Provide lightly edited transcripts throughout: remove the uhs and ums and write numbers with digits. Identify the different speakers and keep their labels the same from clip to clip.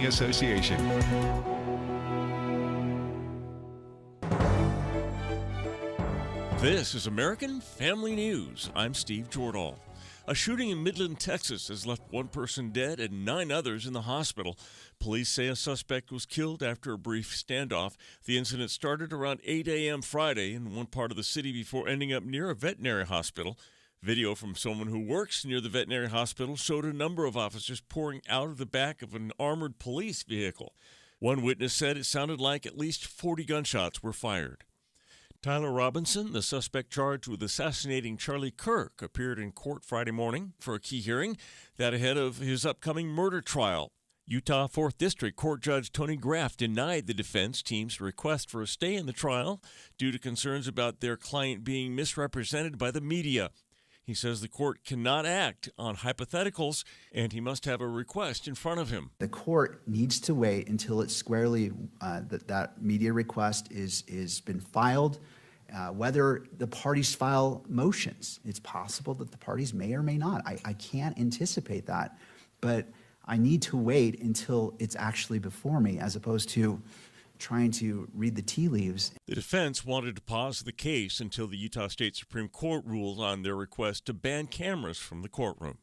Speaker 1: Broadcasting Association.
Speaker 2: This is American Family News. I'm Steve Jordahl. A shooting in Midland, Texas has left one person dead and 9 others in the hospital. Police say a suspect was killed after a brief standoff. The incident started around 8 a.m. Friday in one part of the city before ending up near a veterinary hospital. Video from someone who works near the veterinary hospital showed a number of officers pouring out of the back of an armored police vehicle. One witness said it sounded like at least 40 gunshots were fired. Tyler Robinson, the suspect charged with assassinating Charlie Kirk, appeared in court Friday morning for a key hearing, that ahead of his upcoming murder trial. Utah 4th District Court Judge Tony Graff denied the defense team's request for a stay in the trial due to concerns about their client being misrepresented by the media. He says the court cannot act on hypotheticals, and he must have a request in front of him.
Speaker 3: The court needs to wait until it's squarely that media request is been filed. Whether the parties file motions, it's possible that the parties may or may not. I can't anticipate that, but I need to wait until it's actually before me, as opposed to trying to read the tea leaves.
Speaker 2: The defense wanted to pause the case until the Utah State Supreme Court ruled on their request to ban cameras from the courtroom.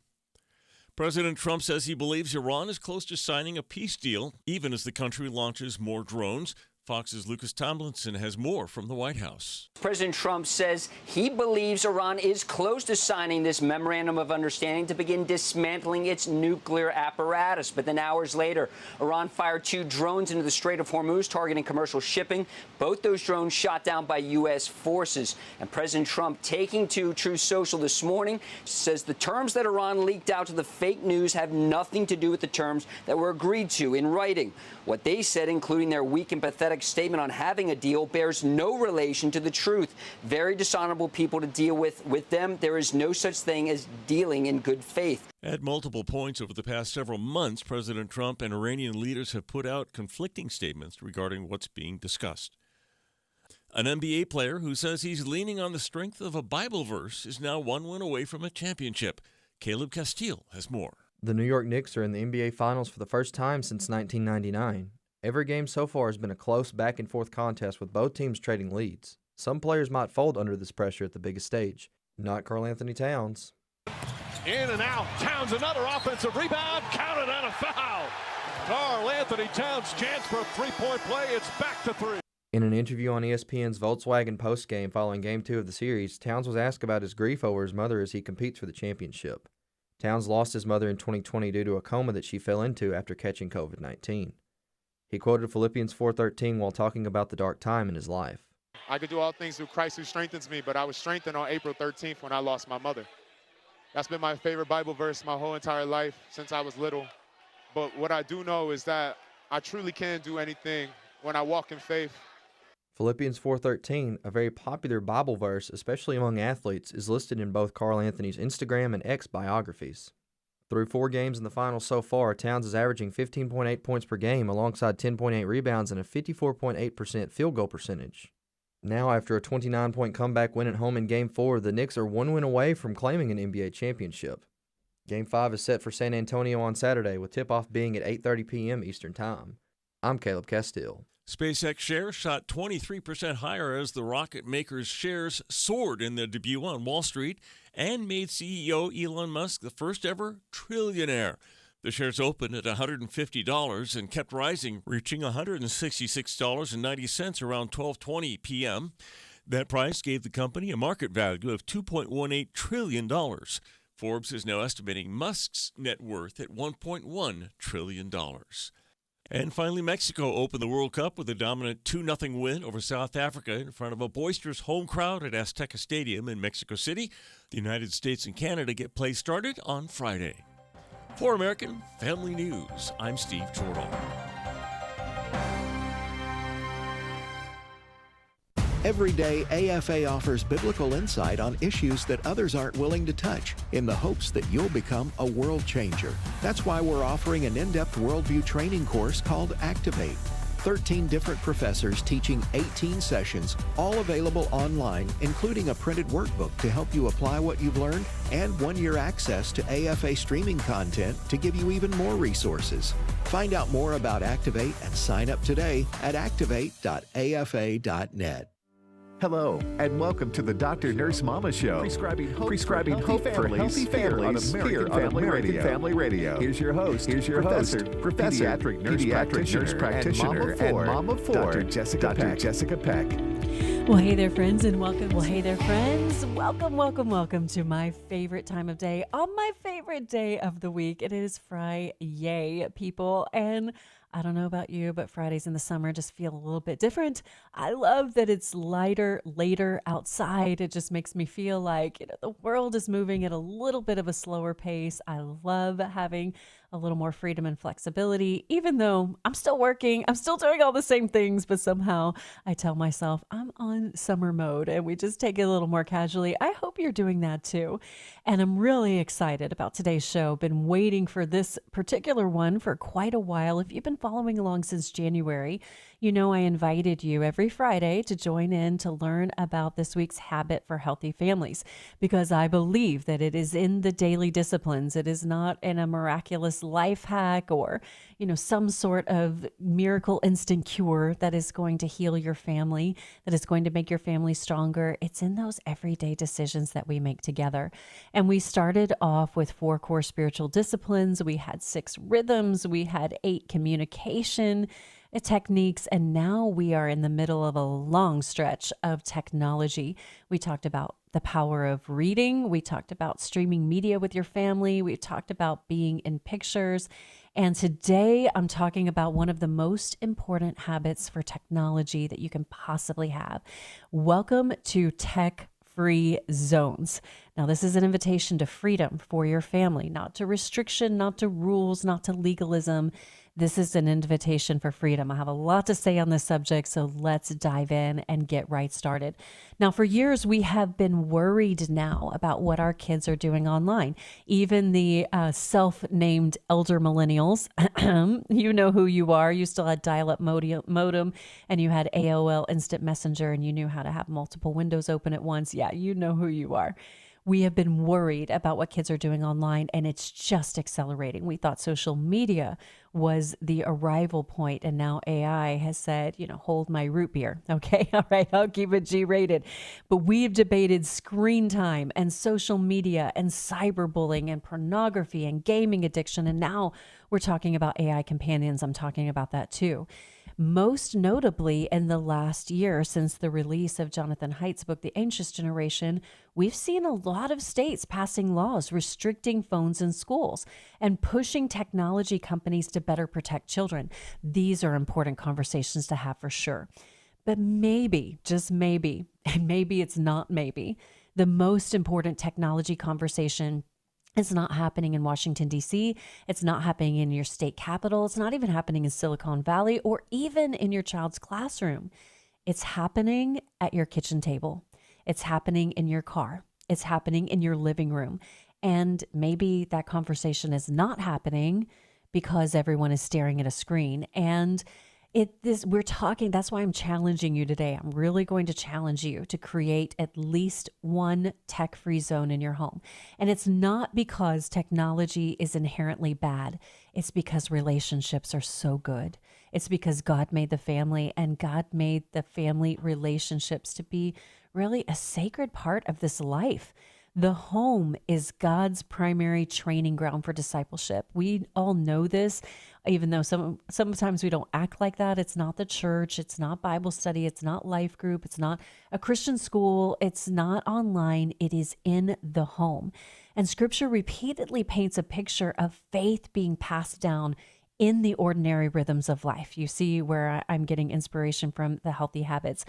Speaker 2: President Trump says he believes Iran is close to signing a peace deal, even as the country launches more drones. Fox's Lucas Tomlinson has more from the White House.
Speaker 4: President Trump says he believes Iran is close to signing this memorandum of understanding to begin dismantling its nuclear apparatus. But then hours later, Iran fired 2 drones into the Strait of Hormuz, targeting commercial shipping. Both those drones shot down by U.S. forces. And President Trump, taking to Truth Social this morning, says the terms that Iran leaked out to the fake news have nothing to do with the terms that were agreed to in writing. What they said, including their weak and pathetic statement on having a deal, bears no relation to the truth. Very dishonorable people to deal with. With them, there is no such thing as dealing in good faith.
Speaker 2: At multiple points over the past several months, President Trump and Iranian leaders have put out conflicting statements regarding what's being discussed. An NBA player who says he's leaning on the strength of a Bible verse is now 1 win away from a championship. Caleb Castile has more.
Speaker 5: The New York Knicks are in the NBA Finals for the first time since 1999. Every game so far has been a close back-and-forth contest with both teams trading leads. Some players might fold under this pressure at the biggest stage. Not Karl-Anthony Towns.
Speaker 6: In and out. Towns, another offensive rebound. Counted on a foul. Karl-Anthony Towns' chance for a three-point play. It's back to 3.
Speaker 5: In an interview on ESPN's Volkswagen postgame following Game 2 of the series, Towns was asked about his grief over his mother as he competes for the championship. Towns lost his mother in 2020 due to a coma that she fell into after catching COVID-19. He quoted Philippians 4:13 while talking about the dark time in his life.
Speaker 7: I could do all things through Christ who strengthens me, but I was strengthened on April 13th when I lost my mother. That's been my favorite Bible verse my whole entire life since I was little. But what I do know is that I truly can do anything when I walk in faith.
Speaker 5: Philippians 4:13, a very popular Bible verse, especially among athletes, is listed in both Karl-Anthony's Instagram and X biographies. Through 4 games in the finals so far, Towns is averaging 15.8 points per game alongside 10.8 rebounds and a 54.8% field goal percentage. Now, after a 29-point comeback win at home in Game 4, the Knicks are 1 win away from claiming an NBA championship. Game 5 is set for San Antonio on Saturday, with tip-off being at 8:30 p.m. Eastern Time. I'm Caleb Castile.
Speaker 2: SpaceX shares shot 23% higher as the rocket maker's shares soared in their debut on Wall Street and made CEO Elon Musk the first ever trillionaire. The shares opened at $150 and kept rising, reaching $166.90 around 12:20 p.m. That price gave the company a market value of $2.18 trillion. Forbes is now estimating Musk's net worth at $1.1 trillion. And finally, Mexico opened the World Cup with a dominant 2-0 win over South Africa in front of a boisterous home crowd at Azteca Stadium in Mexico City. The United States and Canada get play started on Friday. For American Family News, I'm Steve Jordahl.
Speaker 8: Every day, AFA offers biblical insight on issues that others aren't willing to touch in the hopes that you'll become a world changer. That's why we're offering an in-depth worldview training course called Activate. 13 different professors teaching 18 sessions, all available online, including a printed workbook to help you apply what you've learned and 1-year access to AFA streaming content to give you even more resources. Find out more about Activate and sign up today at activate.afa.net.
Speaker 1: Hello, and welcome to the Dr. Nurse Mama Show. Prescribing hope for healthy families here on American Family Radio. Here's your host, Professor, pediatric nurse practitioner, and Mama for Dr. Jessica Peck.
Speaker 9: Well, hey there, friends, and welcome. Welcome to my favorite time of day on my favorite day of the week. It is Friday, people, and I don't know about you, but Fridays in the summer just feel a little bit different. I love that it's later outside. It just makes me feel like, the world is moving at a little bit of a slower pace. I love having a little more freedom and flexibility, even though I'm still working, I'm still doing all the same things, but somehow I tell myself I'm on summer mode and we just take it a little more casually. I hope you're doing that too. And I'm really excited about today's show. Been waiting for this particular one for quite a while. If you've been following along since January, you know I invited you every Friday to join in to learn about this week's habit for healthy families, because I believe that it is in the daily disciplines. It is not in a miraculous life hack or, some sort of miracle instant cure that is going to heal your family, that is going to make your family stronger. It's in those everyday decisions that we make together. And we started off with 4 core spiritual disciplines. We had 6 rhythms. We had 8 communication techniques, and now we are in the middle of a long stretch of technology. We talked about the power of reading. We talked about streaming media with your family. We talked about being in pictures. And today I'm talking about one of the most important habits for technology that you can possibly have. Welcome to tech-free zones. Now, this is an invitation to freedom for your family, not to restriction, not to rules, not to legalism. This is an invitation for freedom. I have a lot to say on this subject, so let's dive in and get right started. Now, for years, we have been worried now about what our kids are doing online. Even the self-named elder millennials, you know who you are. You still had dial-up modem, and you had AOL Instant Messenger, and you knew how to have multiple windows open at once. Yeah, you know who you are. We have been worried about what kids are doing online, and it's just accelerating. We thought social media was the arrival point, and now AI has said, hold my root beer. Okay, all right, I'll keep it G-rated. But we've debated screen time and social media and cyberbullying and pornography and gaming addiction, and now we're talking about AI companions. I'm talking about that too. Most notably, in the last year, since the release of Jonathan Haidt's book, The Anxious Generation, we've seen a lot of states passing laws restricting phones in schools and pushing technology companies to better protect children. These are important conversations to have for sure. But maybe, just maybe, and maybe it's not maybe, the most important technology conversation it's not happening in Washington, D.C. It's not happening in your state capital. It's not even happening in Silicon Valley or even in your child's classroom. It's happening at your kitchen table. It's happening in your car. It's happening in your living room. And maybe that conversation is not happening because everyone is staring at a screen. And that's why I'm challenging you today. I'm really going to challenge you to create at least one tech-free zone in your home. And it's not because technology is inherently bad. It's because relationships are so good. It's because God made the family, and God made the family relationships to be really a sacred part of this life. The home is God's primary training ground for discipleship. We all know this, even though sometimes we don't act like that. It's not the church. It's not Bible study. It's not life group. It's not a Christian school. It's not online. It is in the home. And Scripture repeatedly paints a picture of faith being passed down in the ordinary rhythms of life. You see where I'm getting inspiration from the healthy habits.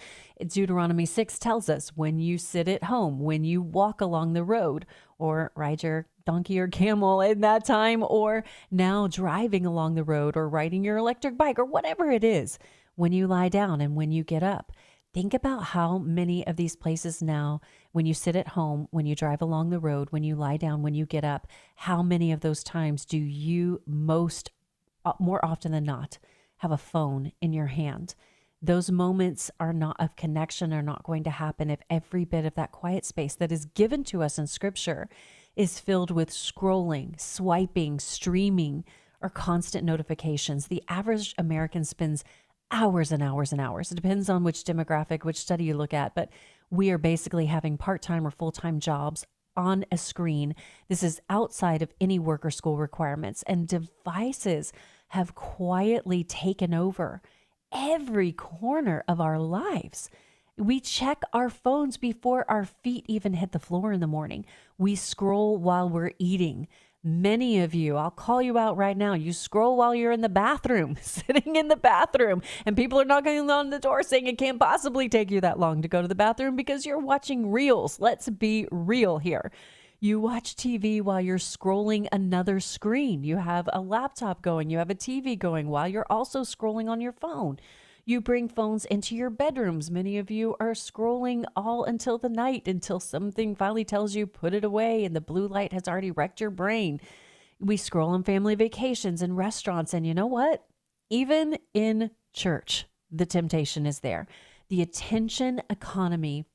Speaker 9: Deuteronomy 6 tells us when you sit at home, when you walk along the road, or ride your donkey or camel in that time, or now driving along the road, or riding your electric bike, or whatever it is, when you lie down and when you get up. Think about how many of these places now, when you sit at home, when you drive along the road, when you lie down, when you get up, how many of those times do you more often than not have a phone in your hand. Those moments are not of connection, are not going to happen if every bit of that quiet space that is given to us in Scripture is filled with scrolling, swiping, streaming, or constant notifications. The average American spends hours and hours and hours. It depends on which demographic, which study you look at, but we are basically having part-time or full-time jobs on a screen. This is outside of any work or school requirements, and devices have quietly taken over every corner of our lives. We check our phones before our feet even hit the floor in the morning. We scroll while we're eating. Many of you, I'll call you out right now, you scroll while you're in the bathroom, sitting in the bathroom, and people are knocking on the door saying it can't possibly take you that long to go to the bathroom because you're watching reels. Let's be real here. You watch TV while you're scrolling another screen. You have a laptop going, you have a TV going while you're also scrolling on your phone. You bring phones into your bedrooms. Many of you are scrolling all until the night, until something finally tells you put it away and the blue light has already wrecked your brain. We scroll on family vacations and restaurants. And you know what? Even in church, the temptation is there. The attention economy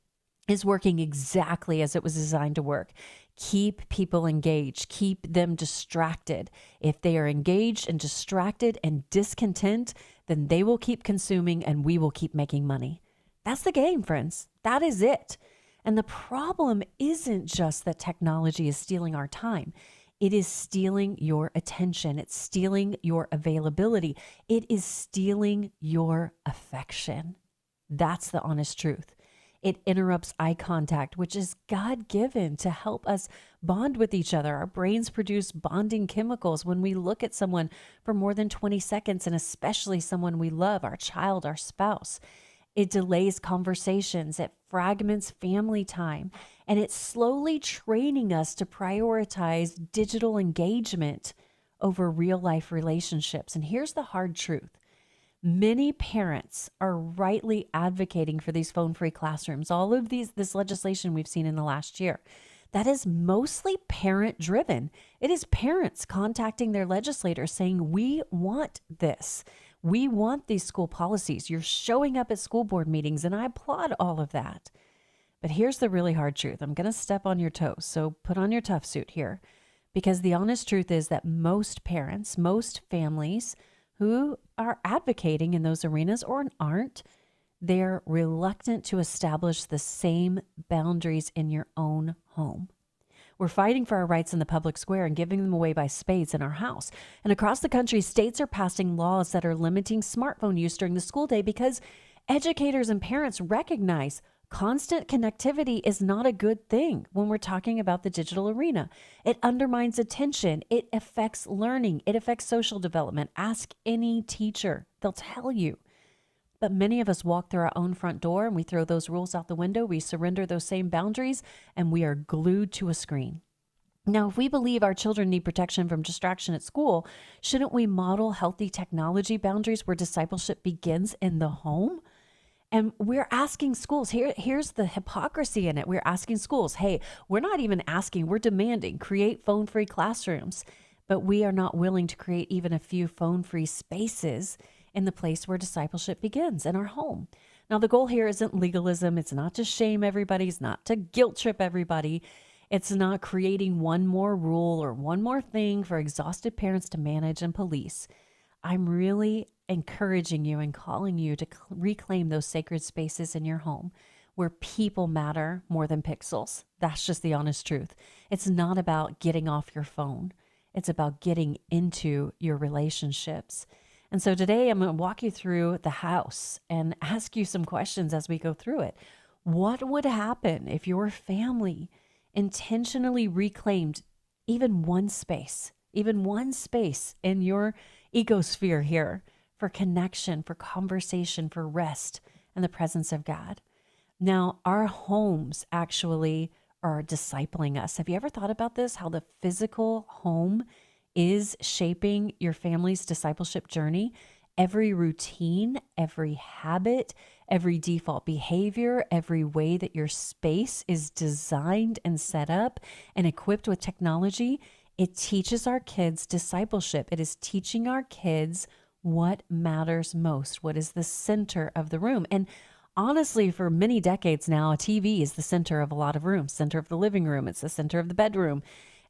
Speaker 9: is working exactly as it was designed to work. Keep people engaged, keep them distracted. If they are engaged and distracted and discontent, then they will keep consuming and we will keep making money. That's the game, friends. That is it. And the problem isn't just that technology is stealing our time. It is stealing your attention. It's stealing your availability. It is stealing your affection. That's the honest truth. It interrupts eye contact, which is God-given to help us bond with each other. Our brains produce bonding chemicals when we look at someone for more than 20 seconds, and especially someone we love, our child, our spouse. It delays conversations. It fragments family time. And it's slowly training us to prioritize digital engagement over real-life relationships. And here's the hard truth. Many parents are rightly advocating for these phone-free classrooms. All of this legislation we've seen in the last year, that is mostly parent-driven. It is parents contacting their legislators saying, we want this. We want these school policies. You're showing up at school board meetings, and I applaud all of that. But here's the really hard truth. I'm going to step on your toes, so put on your tough suit here. Because the honest truth is that most parents, most families who are advocating in those arenas or aren't, they're reluctant to establish the same boundaries in your own home. We're fighting for our rights in the public square and giving them away by spades in our house. And across the country, states are passing laws that are limiting smartphone use during the school day because educators and parents recognize constant connectivity is not a good thing when we're talking about the digital arena. It undermines attention. It affects learning. It affects social development. Ask any teacher. They'll tell you. But many of us walk through our own front door and we throw those rules out the window. We surrender those same boundaries and we are glued to a screen. Now, if we believe our children need protection from distraction at school, shouldn't we model healthy technology boundaries where discipleship begins in the home? And we're asking schools, here's the hypocrisy in it. We're asking schools, hey, we're not even asking, we're demanding, create phone-free classrooms. But we are not willing to create even a few phone-free spaces in the place where discipleship begins, in our home. Now, the goal here isn't legalism. It's not to shame everybody. It's not to guilt trip everybody. It's not creating one more rule or one more thing for exhausted parents to manage and police. I'm really encouraging you and calling you to reclaim those sacred spaces in your home where people matter more than pixels. That's just the honest truth. It's not about getting off your phone. It's about getting into your relationships. And so today I'm going to walk you through the house and ask you some questions as we go through it. What would happen if your family intentionally reclaimed even one space in your ecosphere here for connection, for conversation, for rest, and the presence of God? Now, our homes actually are discipling us. Have you ever thought about this? How the physical home is shaping your family's discipleship journey? Every routine, every habit, every default behavior, every way that your space is designed and set up and equipped with technology, it teaches our kids discipleship. It is teaching our kids what matters most, what is the center of the room. And honestly, for many decades now, a TV is the center of a lot of rooms, center of the living room, it's the center of the bedroom.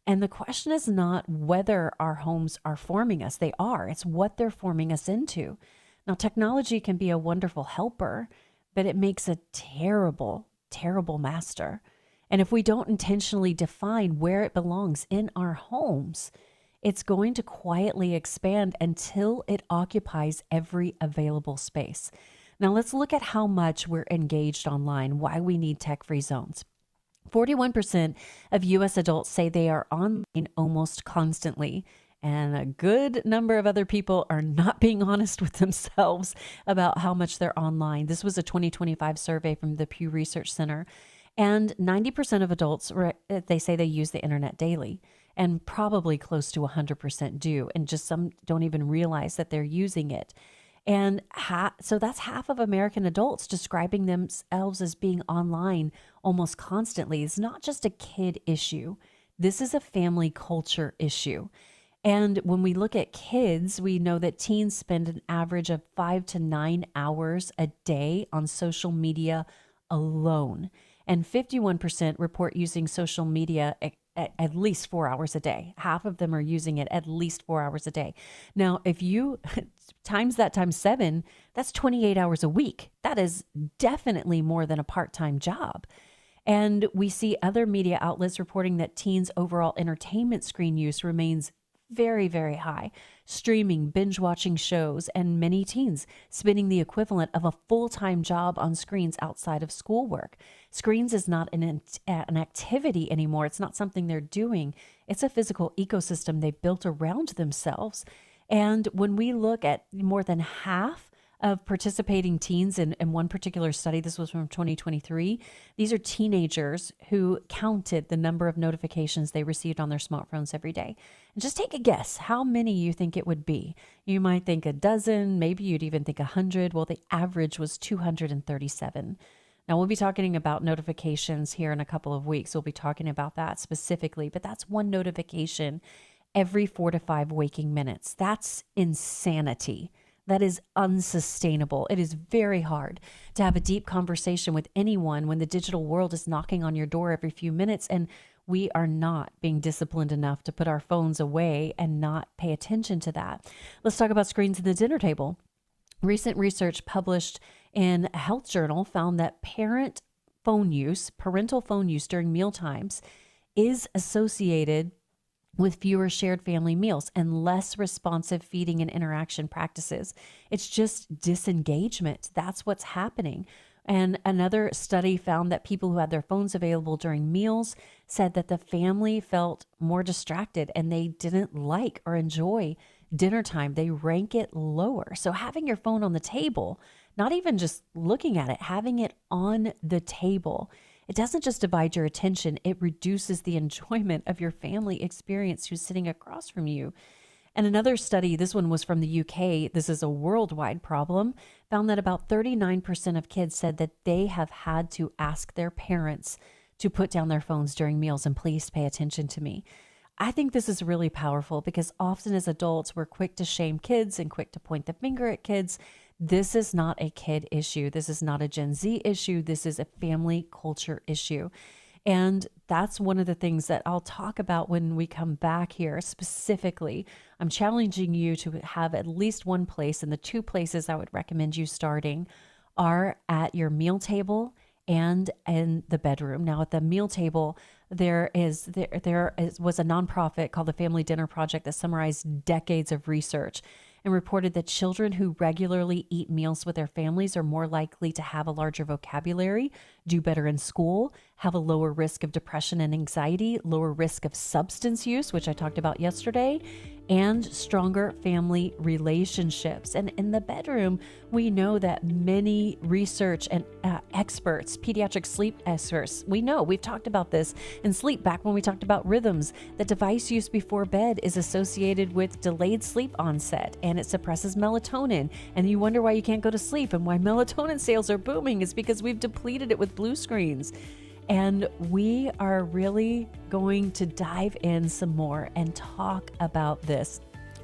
Speaker 9: And the question is not whether our homes are forming us. They are. It's what they're forming us into. Now, technology can be a wonderful helper, but it makes a terrible, terrible master. And if we don't intentionally define where it belongs in our homes, it's going to quietly expand until it occupies every available space. Now, let's look at how much we're engaged online, why we need tech-free zones. 41% of U.S. adults say they are online almost constantly, and a good number of other people are not being honest with themselves about how much they're online. This was a 2025 survey from the Pew Research Center, and 90% of adults, they say they use the internet daily, and probably close to 100% do, and just some don't even realize that they're using it. And so that's half of American adults describing themselves as being online almost constantly. It's not just a kid issue. This is a family culture issue. And when we look at kids, we know that teens spend an average of 5 to 9 hours a day on social media alone. And 51% report using social media at least 4 hours a day. Half of them are using it at least 4 hours a day. Now, if you times that times 7, that's 28 hours a week. That is definitely more than a part-time job. And we see other media outlets reporting that teens' overall entertainment screen use remains very, very high. Streaming, binge watching shows, and many teens spending the equivalent of a full-time job on screens outside of schoolwork. Screens is not an activity anymore. It's not something they're doing. It's a physical ecosystem they've built around themselves. And when we look at more than half of participating teens in one particular study, this was from 2023, these are teenagers who counted the number of notifications they received on their smartphones every day. And just take a guess how many you think it would be. You might think a dozen, maybe you'd even think 100. Well, the average was 237. Now, we'll be talking about notifications here in a couple of weeks. We'll be talking about that specifically, but that's one notification every 4 to 5 waking minutes. That's insanity. That is unsustainable. It is very hard to have a deep conversation with anyone when the digital world is knocking on your door every few minutes and we are not being disciplined enough to put our phones away and not pay attention to that. Let's talk about screens at the dinner table. Recent research published in a health journal found that parental phone use during meal times is associated with fewer shared family meals and less responsive feeding and interaction practices. It's just disengagement. That's what's happening. And another study found that people who had their phones available during meals said that the family felt more distracted and they didn't like or enjoy dinner time. They rank it lower. So having your phone on the table, not even just looking at it, having it on the table, it doesn't just divide your attention, it reduces the enjoyment of your family experience who's sitting across from you. And another study, this one was from the UK, this is a worldwide problem, found that about 39% of kids said that they have had to ask their parents to put down their phones during meals and please pay attention to me. I think this is really powerful because often as adults, we're quick to shame kids and quick to point the finger at kids. This is not a kid issue. This is not a Gen Z issue. This is a family culture issue. And that's one of the things that I'll talk about when we come back here specifically. I'm challenging you to have at least one place, and the 2 places I would recommend you starting are at your meal table and in the bedroom. Now, at the meal table, there was a nonprofit called the Family Dinner Project that summarized decades of research and reported that children who regularly eat meals with their families are more likely to have a larger vocabulary, do better in school, have a lower risk of depression and anxiety, lower risk of substance use, which I talked about yesterday, and stronger family relationships. And in the bedroom, we know that many research and experts, pediatric sleep experts, we've talked about this in sleep back when we talked about rhythms, that device use before bed is associated with delayed sleep onset and it suppresses melatonin. And you wonder why you can't go to sleep and why melatonin sales are booming is because we've depleted it with blue screens. And we are really going to dive in some more and talk about this.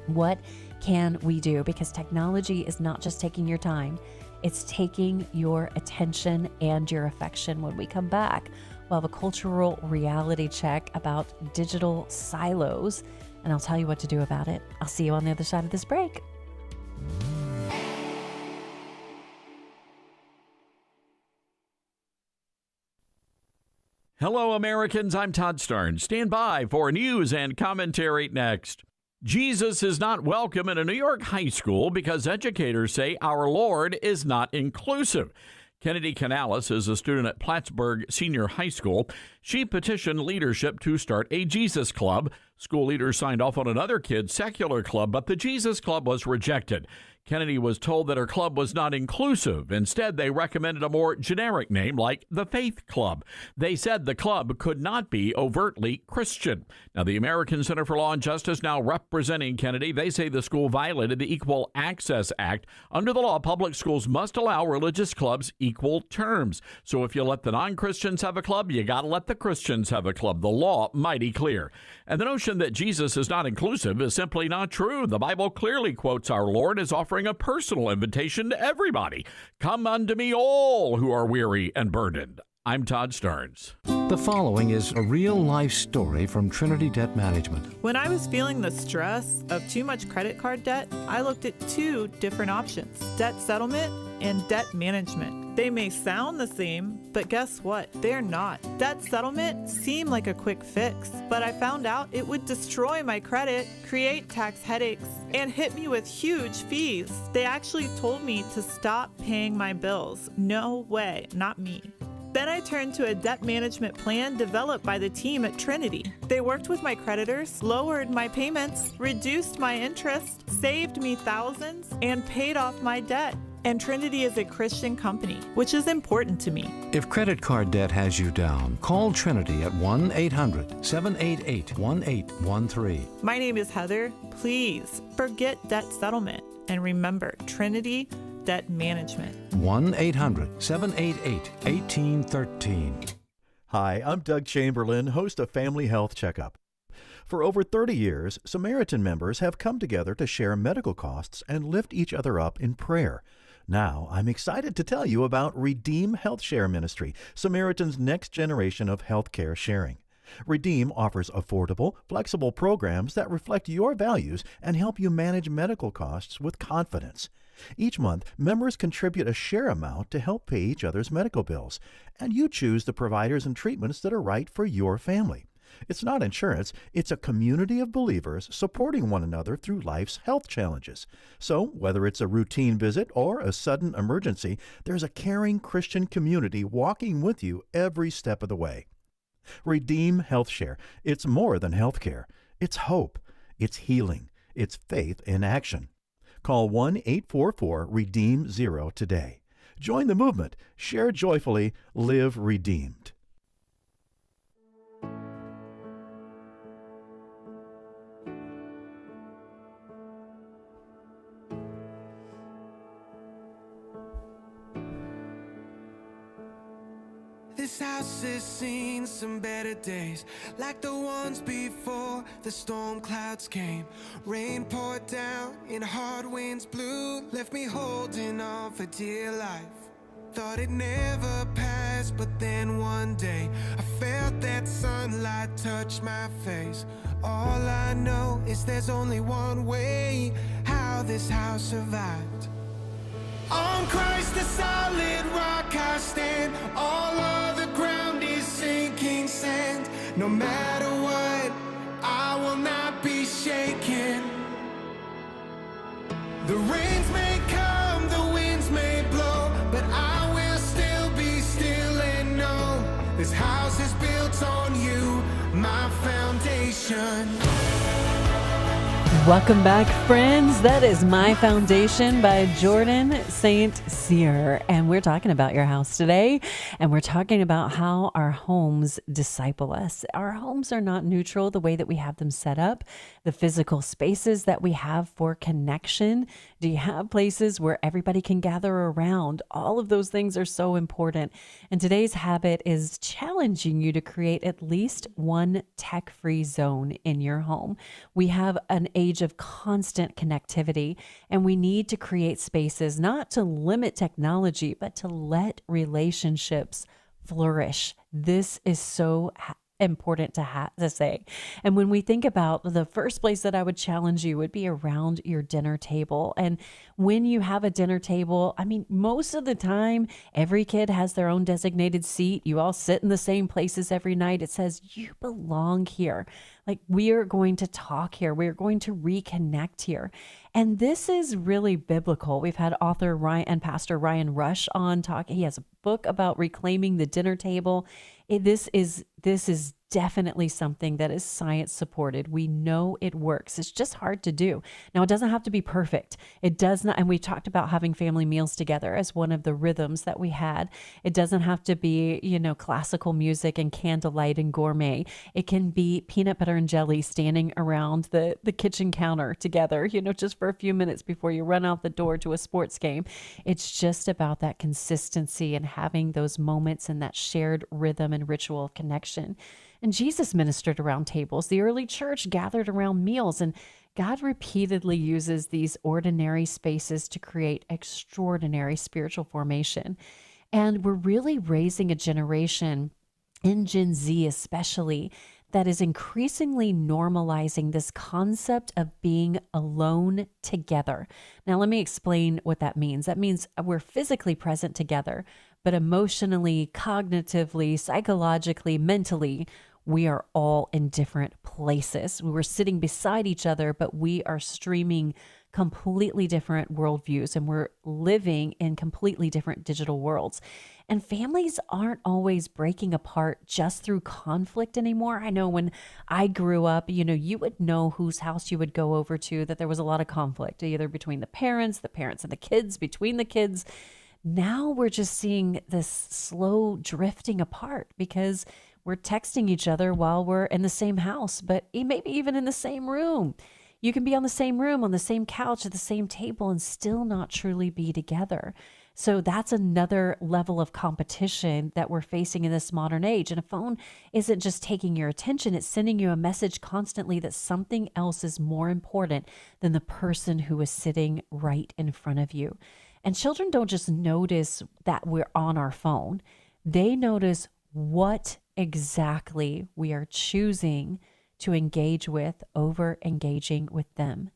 Speaker 9: What can we do? Because technology is not just taking your time, it's taking your attention and your affection. When we come back, we'll have a cultural reality check about digital silos, and I'll tell you what to do about it. I'll see you on the other side of this break.
Speaker 10: Hello, Americans. I'm Todd Starnes. Stand by for news and commentary next. Jesus is not welcome in a New York high school because educators say our Lord is not inclusive. Kennedy Canales is a student at Plattsburgh Senior High School. She petitioned leadership to start a Jesus Club. School leaders signed off on another kid's secular club, but the Jesus Club was rejected. Kennedy was told that her club was not inclusive. Instead, they recommended a more generic name like the Faith Club. They said the club could not be overtly Christian. Now, the American Center for Law and Justice now representing Kennedy. They say the school violated the Equal Access Act. Under the law, public schools must allow religious clubs equal terms. So if you let the non-Christians have a club, you got to let the Christians have a club. The law mighty clear. And the notion that Jesus is not inclusive is simply not true. The Bible clearly quotes our Lord as offering a personal invitation to everybody. Come unto me all who are weary and burdened. I'm Todd Starnes.
Speaker 11: The following is a real-life story from Trinity Debt Management.
Speaker 12: When I was feeling the stress of too much credit card debt, I looked at two different options: debt settlement and debt management. They may sound the same, but guess what? They're not. Debt settlement seemed like a quick fix, but I found out it would destroy my credit, create tax headaches, and hit me with huge fees. They actually told me to stop paying my bills. No way, not me. Then I turned to a debt management plan developed by the team at Trinity. They worked with my creditors, lowered my payments, reduced my interest, saved me thousands, and paid off my debt. And Trinity is a Christian company, which is important to me.
Speaker 11: If credit card debt has you down, call Trinity at 1-800-788-1813.
Speaker 12: My name is Heather. Please forget debt settlement and remember Trinity Debt Management.
Speaker 11: 1-800-788-1813.
Speaker 13: Hi, I'm Doug Chamberlain, host of Family Health Checkup. For over 30 years, Samaritan members have come together to share medical costs and lift each other up in prayer. Now, I'm excited to tell you about Redeem Health Share Ministry, Samaritan's next generation of healthcare sharing. Redeem offers affordable, flexible programs that reflect your values and help you manage medical costs with confidence. Each month, members contribute a share amount to help pay each other's medical bills, and you choose the providers and treatments that are right for your family. It's not insurance, it's a community of believers supporting one another through life's health challenges. So, whether it's a routine visit or a sudden emergency, there's a caring Christian community walking with you every step of the way. Redeem Health Share. It's more than healthcare. It's hope. It's healing. It's faith in action. Call 1-844-REDEEM-0 today. Join the movement. Share joyfully. Live redeemed.
Speaker 14: This house has seen some better days, like the ones before the storm clouds came. Rain poured down and hard winds blew, left me holding on for dear life. Thought it never passed, but then one day I felt that sunlight touch my face. All I know is there's only one way how this house survived. On Christ the solid rock I stand, all other ground is sinking sand. No matter what, I will not be shaken. The rains may come, the winds may blow, but I will still be still and know this house is built on you, my foundation.
Speaker 9: Welcome back, friends. That is My Foundation by Jordan St. Cyr. And we're talking about your house today. And we're talking about how our homes disciple us. Our homes are not neutral the way that we have them set up. The physical spaces that we have for connection Do you have places where everybody can gather around? All of those things are so important. And today's habit is challenging you to create at least one tech-free zone in your home. We have an age of constant connectivity, and we need to create spaces not to limit technology, but to let relationships flourish. This is so important to say. And when we think about the first place that I would challenge you would be around your dinner table. And when you have a dinner table, I mean, most of the time, every kid has their own designated seat. You all sit in the same places every night. It says you belong here. Like, we are going to talk here. We're going to reconnect here. And this is really biblical. We've had author Ryan and Pastor Ryan Rush on talk. He has a book about reclaiming the dinner table. This is definitely something that is science supported. We know it works. It's just hard to do. Now, it doesn't have to be perfect. It does not. And we talked about having family meals together as one of the rhythms that we had. It doesn't have to be, classical music and candlelight and gourmet. It can be peanut butter and jelly standing around the kitchen counter together, just for a few minutes before you run out the door to a sports game. It's just about that consistency and having those moments and that shared rhythm and ritual of connection. And Jesus ministered around tables. The early church gathered around meals, and God repeatedly uses these ordinary spaces to create extraordinary spiritual formation. And we're really raising a generation, in Gen Z especially, that is increasingly normalizing this concept of being alone together. Now, let me explain what that means. That means we're physically present together, but emotionally, cognitively, psychologically, mentally, we are all in different places. We were sitting beside each other, but we are streaming completely different worldviews, and we're living in completely different digital worlds. And families aren't always breaking apart just through conflict anymore. I know when I grew up, you would know whose house you would go over to, that there was a lot of conflict, either between the parents and the kids, between the kids. Now we're just seeing this slow drifting apart because we're texting each other while we're in the same house, but maybe even in the same room. You can be on the same room, on the same couch, at the same table, and still not truly be together. So that's another level of competition that we're facing in this modern age. And a phone isn't just taking your attention, it's sending you a message constantly that something else is more important than the person who is sitting right in front of you. And children don't just notice that we're on our phone. They notice what exactly we are choosing to engage with over engaging with them.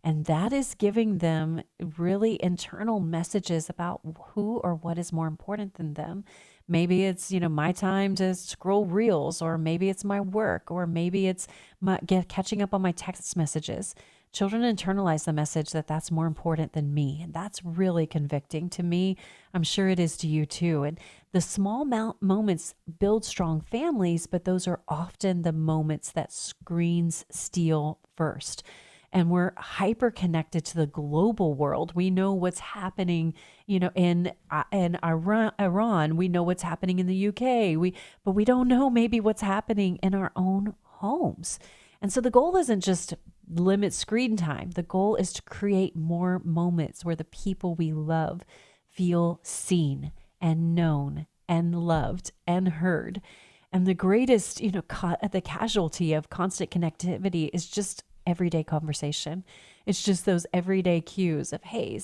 Speaker 9: And that is giving them really internal messages about who or what is more important than them. Maybe it's, my time to scroll reels, or maybe it's my work, or maybe it's catching up on my text messages. Children internalize the message that that's more important than me. And that's really convicting to me. I'm sure it is to you too. And the small moments build strong families, but those are often the moments that screens steal first. And we're hyper connected to the global world. We know what's happening, in Iran. We know what's happening in the UK. But we don't know maybe what's happening in our own homes. And so the goal isn't just limit screen time. The goal is to create more moments where the people we love feel seen and known and loved and heard. And the greatest, the casualty of constant connectivity is just everyday conversation. It's just those everyday cues of, hey,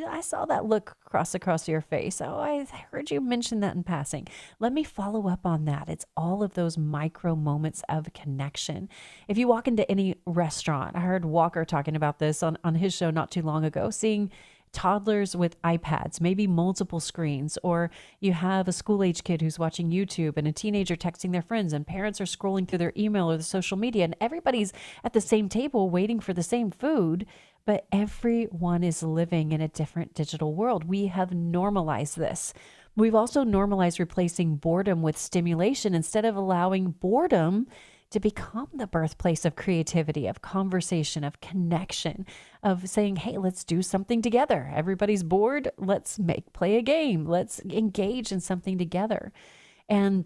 Speaker 9: I saw that look across your face. Oh, I heard you mention that in passing. Let me follow up on that. It's all of those micro moments of connection. If you walk into any restaurant, I heard Walker talking about this on his show not too long ago, seeing toddlers with iPads, maybe multiple screens, or you have a school-age kid who's watching YouTube and a teenager texting their friends, and parents are scrolling through their email or the social media, and everybody's at the same table waiting for the same food, but everyone is living in a different digital world. We have normalized this. We've also normalized replacing boredom with stimulation instead of allowing boredom to become the birthplace of creativity, of conversation, of connection, of saying, hey, let's do something together. Everybody's bored. Let's play a game. Let's engage in something together. And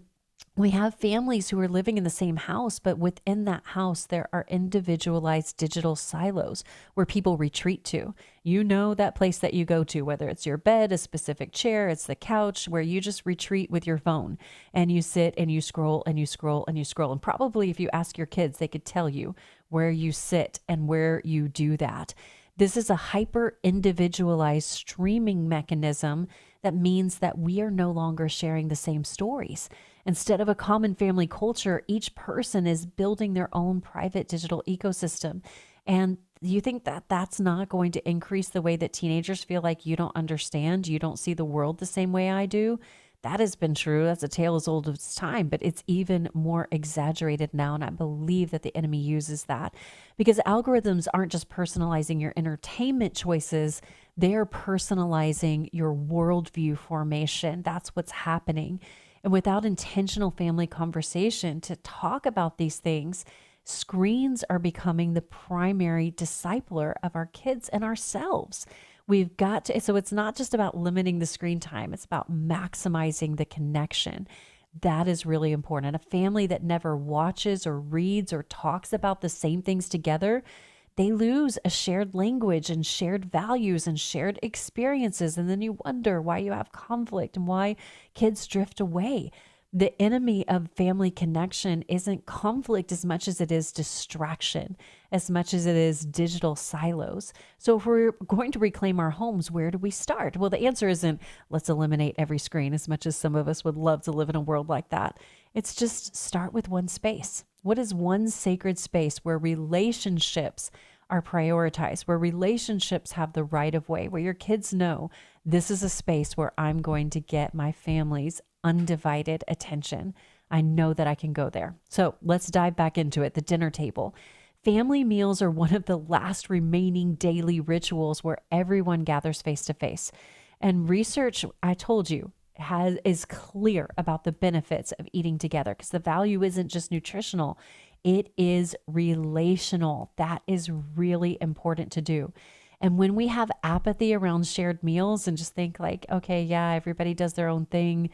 Speaker 9: We have families who are living in the same house, but within that house, there are individualized digital silos where people retreat to. You know that place that you go to, whether it's your bed, a specific chair, it's the couch, where you just retreat with your phone and you sit and you scroll and you scroll and you scroll. And probably if you ask your kids, they could tell you where you sit and where you do that. This is a hyper individualized streaming mechanism that means that we are no longer sharing the same stories. Instead of a common family culture, each person is building their own private digital ecosystem. And you think that that's not going to increase the way that teenagers feel like you don't understand, you don't see the world the same way I do? That has been true. That's a tale as old as time, but it's even more exaggerated now. And I believe that the enemy uses that because algorithms aren't just personalizing your entertainment choices, they're personalizing your worldview formation. That's what's happening. And without intentional family conversation to talk about these things, screens are becoming the primary discipler of our kids and ourselves. We've got to, so it's not just about limiting the screen time, it's about maximizing the connection. That is really important. A family that never watches or reads or talks about the same things together, they lose a shared language and shared values and shared experiences. And then you wonder why you have conflict and why kids drift away. The enemy of family connection isn't conflict as much as it is distraction, as much as it is digital silos. So if we're going to reclaim our homes, where do we start? Well, the answer isn't let's eliminate every screen, as much as some of us would love to live in a world like that. It's just start with one space. What is one sacred space where relationships are prioritized, where relationships have the right of way, where your kids know this is a space where I'm going to get my family's undivided attention. I know that I can go there. So let's dive back into it. The dinner table. Family meals are one of the last remaining daily rituals where everyone gathers face to face. And research, I told you, is clear about the benefits of eating together because the value isn't just nutritional, it is relational. That is really important to do. And when we have apathy around shared meals and just think like, okay, yeah, everybody does their own thing,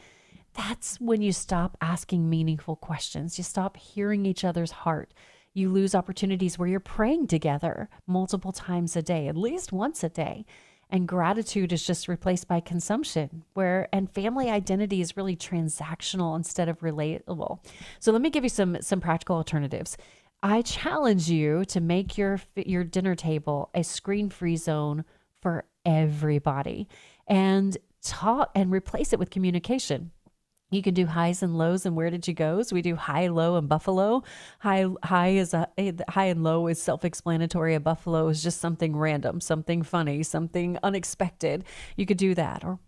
Speaker 9: that's when you stop asking meaningful questions. You stop hearing each other's heart. You lose opportunities where you're praying together multiple times a day, at least once a day. And gratitude is just replaced by consumption, and family identity is really transactional instead of relatable. So let me give you some practical alternatives. I challenge you to make your dinner table a screen-free zone for everybody and talk and replace it with communication. You can do highs and lows and where did you go? So we do high, low, and buffalo. High and low is self-explanatory. A buffalo is just something random, something funny, something unexpected. You could do that. Or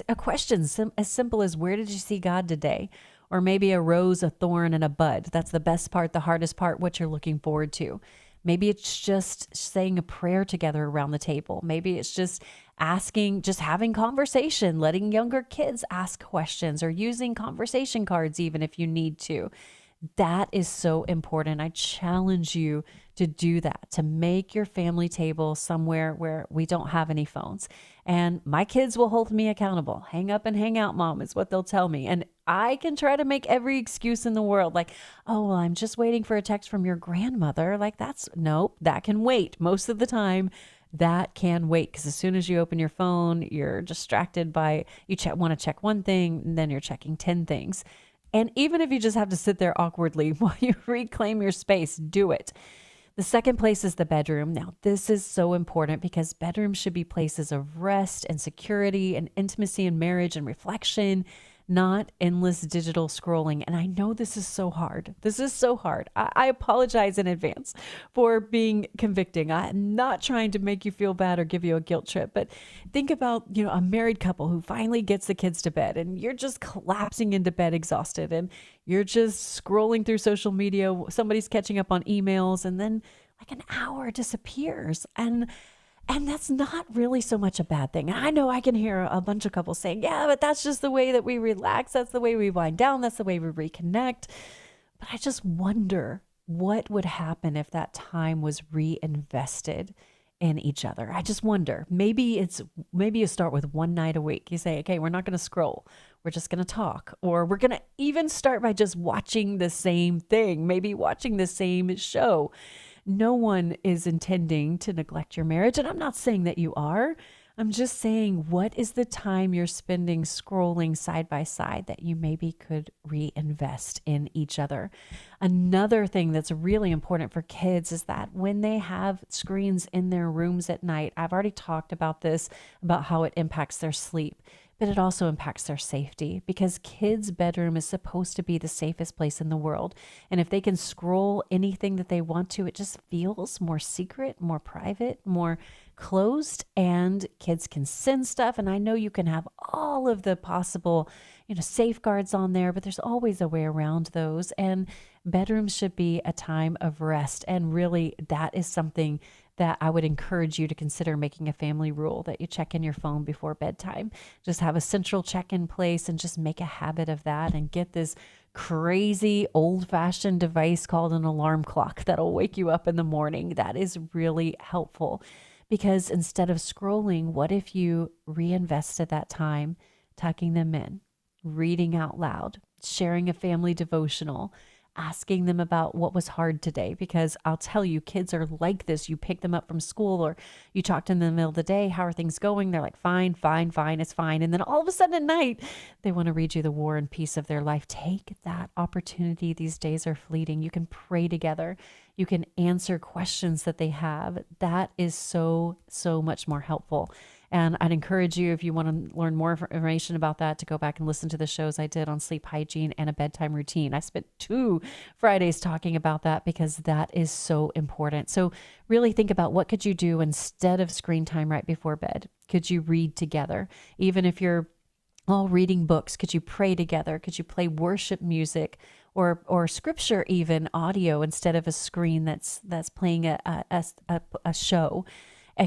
Speaker 9: a question as simple as where did you see God today? Or maybe a rose, a thorn, and a bud. That's the best part, the hardest part, what you're looking forward to. Maybe it's just saying a prayer together around the table. Maybe it's just having conversation, letting younger kids ask questions or using conversation cards even if you need to. That is so important. I challenge you to do that, to make your family table somewhere where we don't have any phones. And my kids will hold me accountable. Hang up and hang out, Mom, is what they'll tell me. And I can try to make every excuse in the world. Like, oh, well, I'm just waiting for a text from your grandmother. Like nope, that can wait. Most of the time, that can wait because as soon as you open your phone, you're distracted by, want to check one thing, and then you're checking 10 things. And even if you just have to sit there awkwardly while you reclaim your space, do it. The second place is the bedroom. Now, this is so important because bedrooms should be places of rest and security and intimacy and marriage and reflection, not endless digital scrolling. And I know this is so hard. This is so hard. I apologize in advance for being convicting. I'm not trying to make you feel bad or give you a guilt trip, but think about, a married couple who finally gets the kids to bed and you're just collapsing into bed exhausted and you're just scrolling through social media. Somebody's catching up on emails and then like an hour disappears. And that's not really so much a bad thing. And I know I can hear a bunch of couples saying, yeah, but that's just the way that we relax. That's the way we wind down. That's the way we reconnect. But I just wonder what would happen if that time was reinvested in each other. I just wonder, maybe you start with one night a week. You say, okay, we're not going to scroll. We're just going to talk, or we're going to even start by just watching the same thing, maybe watching the same show. No one is intending to neglect your marriage. And I'm not saying that you are. I'm just saying, what is the time you're spending scrolling side by side that you maybe could reinvest in each other? Another thing that's really important for kids is that when they have screens in their rooms at night, I've already talked about this, about how it impacts their sleep, but it also impacts their safety, because kids' bedroom is supposed to be the safest place in the world. And if they can scroll anything that they want to, it just feels more secret, more private, more closed, and kids can send stuff. And I know you can have all of the possible, safeguards on there, but there's always a way around those. And bedrooms should be a time of rest. And really, that is something that I would encourage you to consider making a family rule, that you check in your phone before bedtime. Just have a central check-in place and just make a habit of that, and get this crazy old-fashioned device called an alarm clock that'll wake you up in the morning. That is really helpful, because instead of scrolling, what if you reinvested that time tucking them in, reading out loud, sharing a family devotional, asking them about what was hard today? Because I'll tell you, kids are like this. You pick them up from school, or you talk to them in the middle of the day. How are things going? They're like, fine, it's fine. And then all of a sudden at night, they want to read you the war and peace of their life. Take that opportunity. These days are fleeting. You can pray together. You can answer questions that they have. That is so, so much more helpful. And I'd encourage you, if you want to learn more information about that, to go back and listen to the shows I did on sleep hygiene and a bedtime routine. I spent 2 Fridays talking about that, because that is so important. So really think about, what could you do instead of screen time right before bed? Could you read together? Even if you're all reading books, could you pray together? Could you play worship music or scripture, even audio, instead of a screen that's playing a show?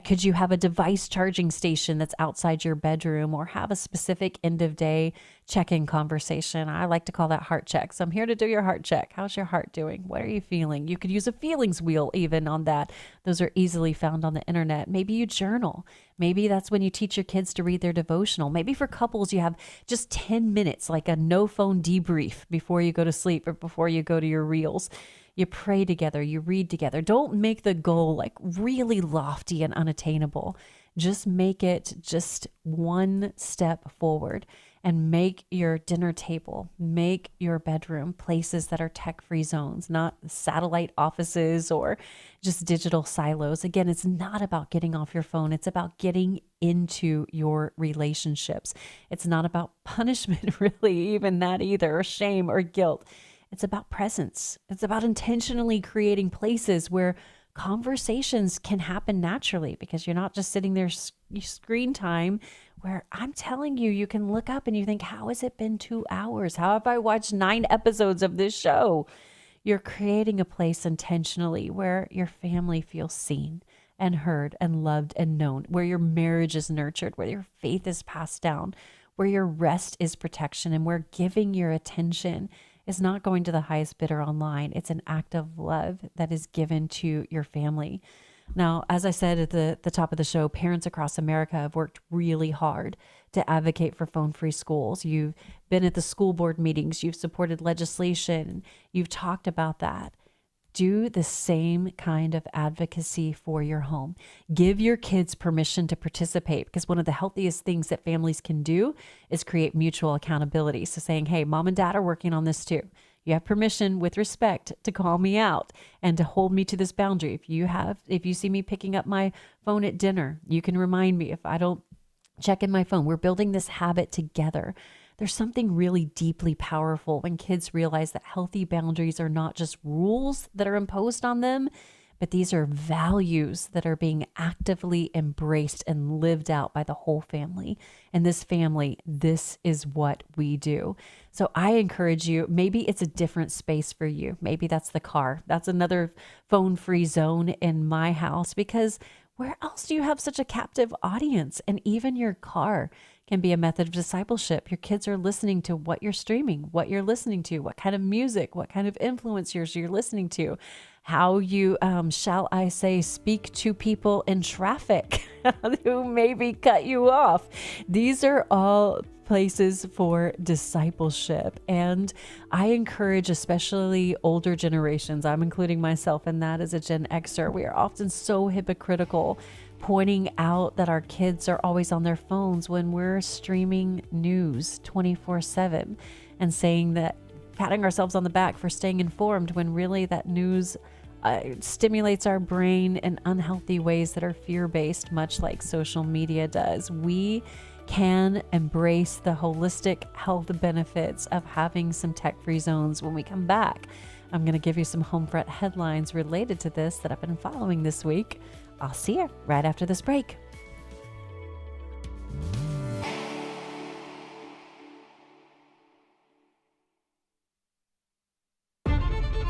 Speaker 9: Could you have a device charging station that's outside your bedroom, or have a specific end of day check-in conversation? I like to call that heart check. So I'm here to do your heart check. How's your heart doing? What are you feeling? You could use a feelings wheel even on that. Those are easily found on the internet. Maybe you journal. Maybe that's when you teach your kids to read their devotional. Maybe for couples, you have just 10 minutes, like a no phone debrief before you go to sleep or before you go to your reels. You pray together, you read together. Don't make the goal like really lofty and unattainable. Just make it just one step forward, and make your dinner table, make your bedroom places that are tech-free zones, not satellite offices or just digital silos. Again, it's not about getting off your phone. It's about getting into your relationships. It's not about punishment, really, even that either, or shame or guilt. It's about presence. It's about intentionally creating places where conversations can happen naturally, because you're not just sitting there screen time, where I'm telling you, you can look up and you think, how has it been 2 hours? How have I watched 9 episodes of this show? You're creating a place intentionally where your family feels seen and heard and loved and known, where your marriage is nurtured, where your faith is passed down, where your rest is protection, and where giving your attention is not going to the highest bidder online. It's an act of love that is given to your family. Now, as I said at the top of the show, parents across America have worked really hard to advocate for phone-free schools. You've been at the school board meetings, you've supported legislation, you've talked about that. Do the same kind of advocacy for your home. Give your kids permission to participate, because one of the healthiest things that families can do is create mutual accountability. So saying, hey, mom and dad are working on this too. You have permission, with respect, to call me out and to hold me to this boundary. If you see me picking up my phone at dinner, you can remind me if I don't check in my phone. We're building this habit together. There's something really deeply powerful when kids realize that healthy boundaries are not just rules that are imposed on them, but these are values that are being actively embraced and lived out by the whole family. And this family, this is what we do. So I encourage you, maybe it's a different space for you. Maybe that's the car. That's another phone-free zone in my house, because where else do you have such a captive audience? And even your car can be a method of discipleship. Your kids are listening to what you're streaming, what you're listening to, what kind of music, what kind of influencers you're listening to. how you, shall I say, speak to people in traffic who maybe cut you off. These are all places for discipleship. And I encourage especially older generations, I'm including myself in that as a Gen Xer, we are often so hypocritical, pointing out that our kids are always on their phones when we're streaming news 24/7 and saying that, patting ourselves on the back for staying informed when really that news stimulates our brain in unhealthy ways that are fear-based, much like social media does. We can embrace the holistic health benefits of having some tech-free zones. When we come back, I'm going to give you some Homefront headlines related to this that I've been following this week. I'll see you right after this break.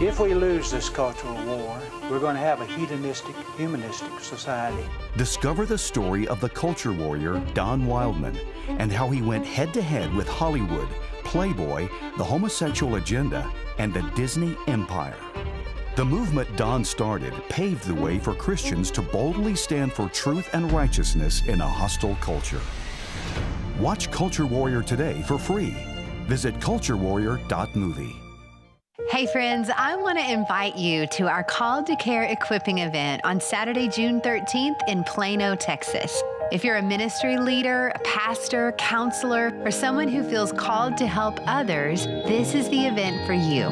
Speaker 15: If we lose this cultural war, we're going to have a hedonistic, humanistic society.
Speaker 16: Discover the story of the culture warrior Don Wildman and how he went head-to-head with Hollywood, Playboy, the homosexual agenda, and the Disney empire. The movement Don started paved the way for Christians to boldly stand for truth and righteousness in a hostile culture. Watch Culture Warrior today for free. Visit culturewarrior.movie.
Speaker 17: Hey friends, I want to invite you to our Call to Care equipping event on Saturday, June 13th in Plano, Texas. If you're a ministry leader, a pastor, counselor, or someone who feels called to help others, this is the event for you.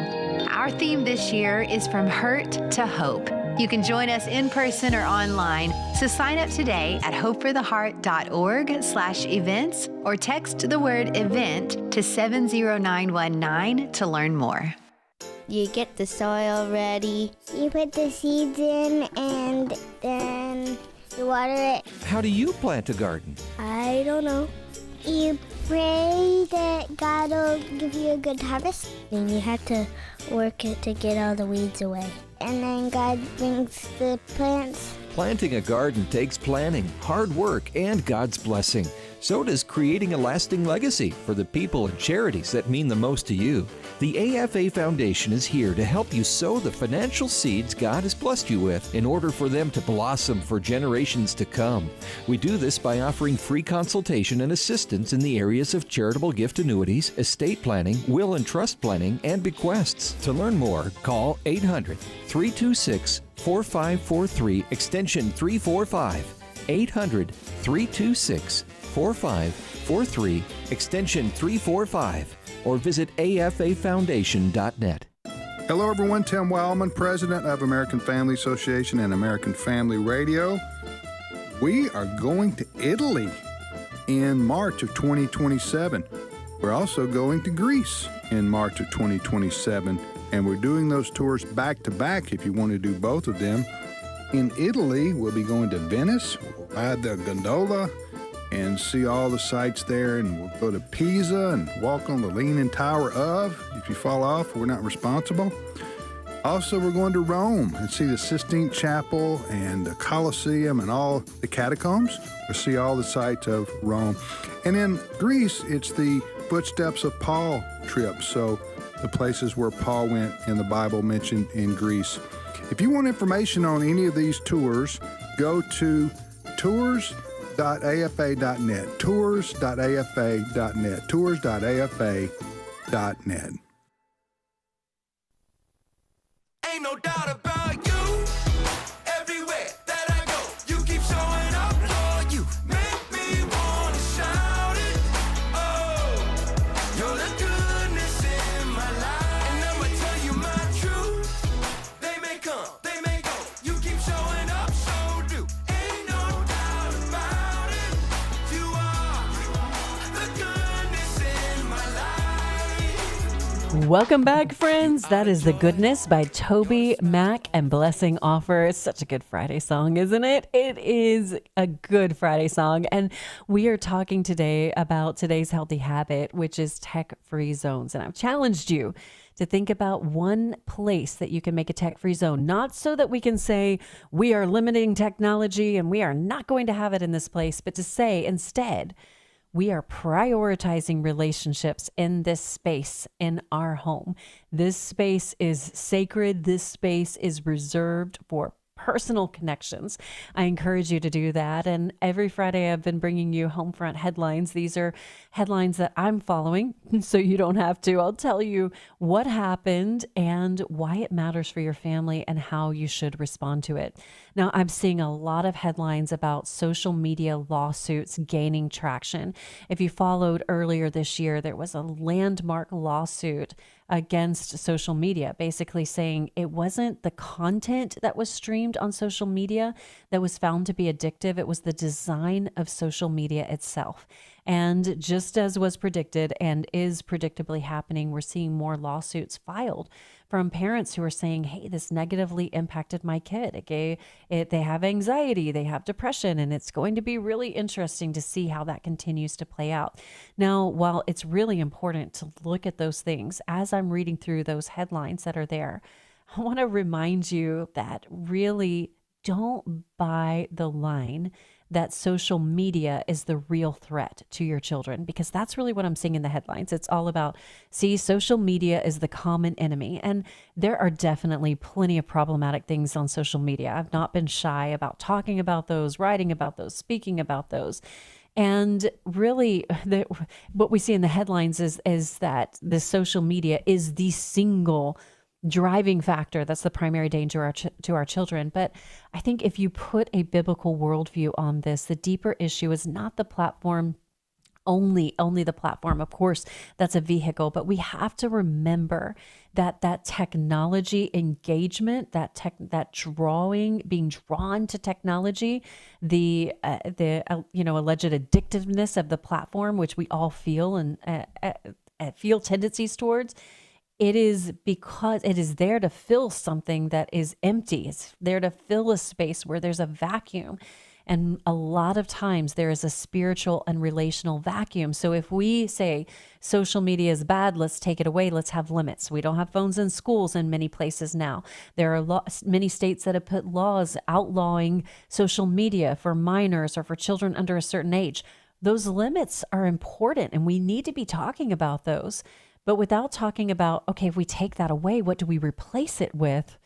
Speaker 17: Our theme this year is From Hurt to Hope. You can join us in person or online, so sign up today at hopefortheheart.org/events or text the word event to 70919 to learn more.
Speaker 18: You get the soil ready. You put the seeds in and then you water it.
Speaker 19: How do you plant a garden?
Speaker 18: I don't know. You pray that God will give you a good harvest. And you have to work it to get all the weeds away. And then God brings the plants.
Speaker 19: Planting a garden takes planning, hard work, and God's blessing. So does creating a lasting legacy for the people and charities that mean the most to you. The AFA Foundation is here to help you sow the financial seeds God has blessed you with in order for them to blossom for generations to come. We do this by offering free consultation and assistance in the areas of charitable gift annuities, estate planning, will and trust planning, and bequests. To learn more, call 800-326-4543, extension 345. 800-326-4543, extension 345, or visit afafoundation.net.
Speaker 20: Hello everyone, Tim Wildman, President of American Family Association and American Family Radio. We are going to Italy in March of 2027. We're also going to Greece in March of 2027, and we're doing those tours back to back if you want to do both of them. In Italy, we'll be going to Venice, we'll ride the gondola and see all the sights there, and we'll go to Pisa and walk on the Leaning Tower of. If you fall off, we're not responsible. Also, we're going to Rome and see the Sistine Chapel and the Colosseum and all the catacombs. We'll see all the sights of Rome. And in Greece, it's the Footsteps of Paul trip, so the places where Paul went in the Bible mentioned in Greece. If you want information on any of these tours, go to tours.afa.net, tours.afa.net, tours.afa.net.
Speaker 14: Ain't no doubt about you. Everywhere that I go, you keep showing up, Lord. You make me wanna shout it. Oh, you're the goodness in my life. And I'ma tell you my truth. They may come, they may go. You keep showing up, so do. Ain't no doubt about it. You are the goodness in my life.
Speaker 9: Welcome back, friends. That is The Goodness by Toby Mac and Blessing Offer. It's such a good Friday song, isn't it? It is a good Friday song. And we are talking today about today's healthy habit, which is tech-free zones. And I've challenged you to think about one place that you can make a tech-free zone, not so that we can say we are limiting technology and we are not going to have it in this place, but to say instead, we are prioritizing relationships in this space in our home. This space is sacred. This space is reserved for personal connections. I encourage you to do that. And every Friday, I've been bringing you Homefront headlines. These are headlines that I'm following, so you don't have to. I'll tell you what happened and why it matters for your family and how you should respond to it. Now, I'm seeing a lot of headlines about social media lawsuits gaining traction. If you followed earlier this year, there was a landmark lawsuit against social media, basically saying it wasn't the content that was streamed on social media that was found to be addictive. It was the design of social media itself. And just as was predicted and is predictably happening, we're seeing more lawsuits filed from parents who are saying, hey, this negatively impacted my kid. They have anxiety, they have depression, and it's going to be really interesting to see how that continues to play out. Now, while it's really important to look at those things, as I'm reading through those headlines that are there, I want to remind you that really don't buy the line that social media is the real threat to your children, because that's really what I'm seeing in the headlines. It's all about, see, social media is the common enemy. And there are definitely plenty of problematic things on social media. I've not been shy about talking about those, writing about those, speaking about those. And really, what we see in the headlines is that the social media is the single driving factor that's the primary danger to our children. But I think if you put a biblical worldview on this, the deeper issue is not the platform only the platform. Of course, that's a vehicle, but we have to remember that technology engagement, being drawn to technology, the alleged addictiveness of the platform, which we all feel and feel tendencies towards. It is because it is there to fill something that is empty. It's there to fill a space where there's a vacuum. And a lot of times there is a spiritual and relational vacuum. So if we say social media is bad, let's take it away. Let's have limits. We don't have phones in schools in many places now. There are many states that have put laws outlawing social media for minors or for children under a certain age. Those limits are important, and we need to be talking about those. But without talking about, okay, if we take that away, what do we replace it with?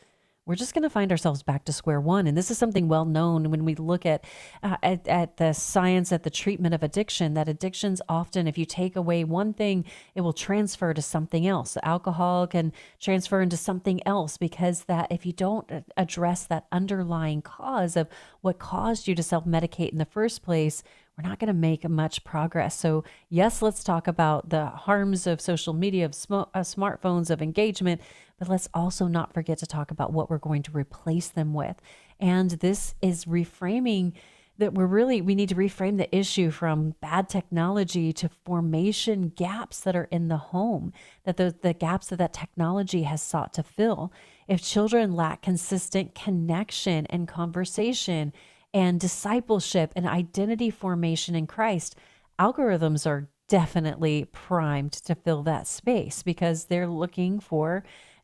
Speaker 9: We're just going to find ourselves back to square one. And this is something well known when we look at the science, at the treatment of addiction, that addictions often, if you take away one thing, it will transfer to something else. Alcohol can transfer into something else, because that if you don't address that underlying cause of what caused you to self-medicate in the first place, we're not going to make much progress. So yes, let's talk about the harms of social media, of smartphones, of engagement, but let's also not forget to talk about what we're going to replace them with. And this is reframing that we need to reframe the issue from bad technology to formation gaps that are in the home, that the gaps that technology has sought to fill. If children lack consistent connection and conversation and discipleship and identity formation in Christ, algorithms are definitely primed to fill that space, because they're looking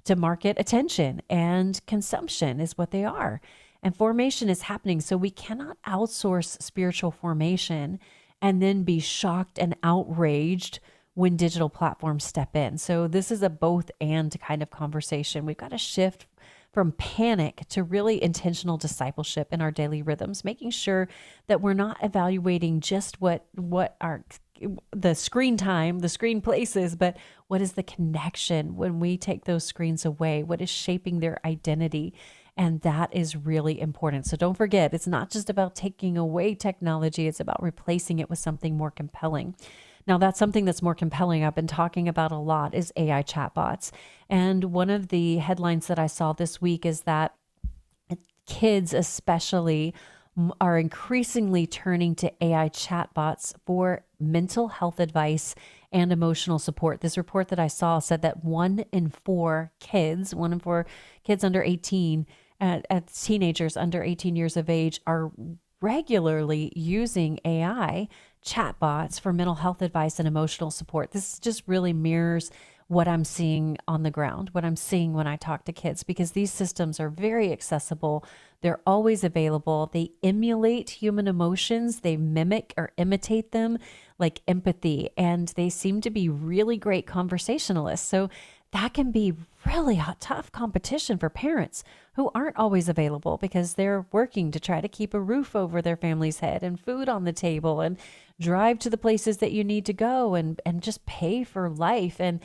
Speaker 9: to market attention, and consumption is what they are. And formation is happening. So we cannot outsource spiritual formation and then be shocked and outraged when digital platforms step in. So this is a both and kind of conversation. We've got to shift from panic to really intentional discipleship in our daily rhythms, making sure that we're not evaluating just what the screen time, the screen places, but what is the connection when we take those screens away? What is shaping their identity? And that is really important. So don't forget, it's not just about taking away technology, it's about replacing it with something more compelling. Now, that's something that's more compelling I've been talking about a lot is AI chatbots. And one of the headlines that I saw this week is that kids especially are increasingly turning to AI chatbots for mental health advice and emotional support. This report that I saw said that 1 in 4 kids under 18, teenagers under 18 years of age are regularly using AI chatbots for mental health advice and emotional support. This just really mirrors what I'm seeing on the ground, what I'm seeing when I talk to kids, because these systems are very accessible. They're always available. They emulate human emotions. They mimic or imitate them, like empathy, and they seem to be really great conversationalists. So that can be really tough competition for parents who aren't always available because they're working to try to keep a roof over their family's head and food on the table and drive to the places that you need to go and just pay for life and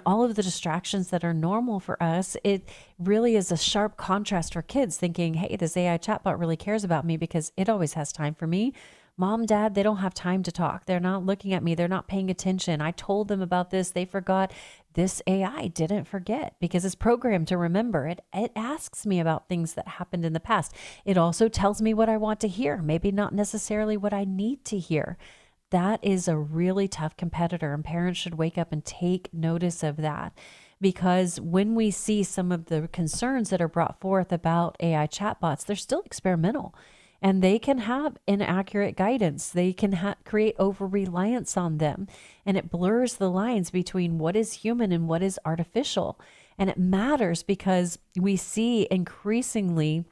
Speaker 9: all of the distractions that are normal for us. It really is a sharp contrast for kids thinking, hey, this AI chatbot really cares about me because it always has time for me. Mom, dad, they don't have time to talk. They're not looking at me. They're not paying attention. I told them about this. They forgot. This AI didn't forget because it's programmed to remember. It asks me about things that happened in the past. It also tells me what I want to hear, maybe not necessarily what I need to hear. That is a really tough competitor, and parents should wake up and take notice of that. Because when we see some of the concerns that are brought forth about AI chatbots, they're still experimental. And they can have inaccurate guidance. They can create over-reliance on them. And it blurs the lines between what is human and what is artificial. And it matters because we see increasingly